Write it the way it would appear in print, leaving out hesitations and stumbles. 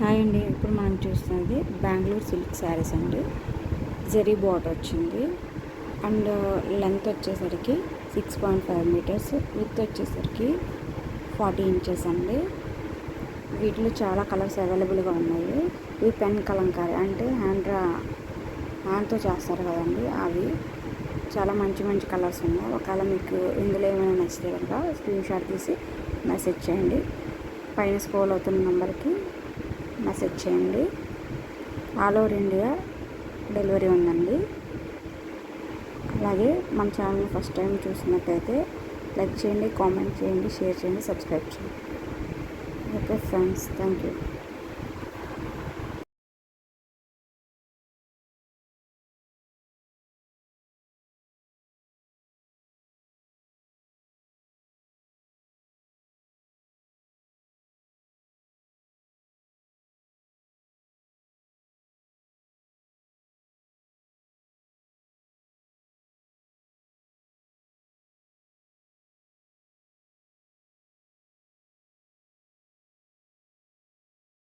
Hi అండి. ఇప్పుడు మనం చూస్తున్నది బెంగళూరు సిల్క్ శారీస్ అండి. జరీ బార్డర్ వచ్చింది అండ్ లెంత్ వచ్చేసరికి 6.5 మీటర్స్, విత్ వచ్చేసరికి 40 ఇంచెస్ అండి. వీటిలో చాలా కలర్స్ అవైలబుల్గా ఉన్నాయి. ఇవి పెన్ కలంకారీ అంటే హ్యాండ్తో చేస్తారు కదండి, అవి చాలా మంచి మంచి కలర్స్ ఉన్నాయి. ఒకవేళ మీకు ఇందులో ఏమైనా నచ్చితే కనుక స్క్రీన్ షాట్ తీసి మెసేజ్ చేయండి. పైన స్క్రోల్ అవుతున్న నెంబర్కి మెసేజ్ చేయండి. ఆల్ ఓవర్ ఇండియా డెలివరీ ఉందండి. అలాగే మన ఛానల్ని ఫస్ట్ టైం చూసినట్టయితే లైక్ చేయండి, కామెంట్ చేయండి, షేర్ చేయండి, సబ్స్క్రైబ్ చేయండి. Okay friends, thank you.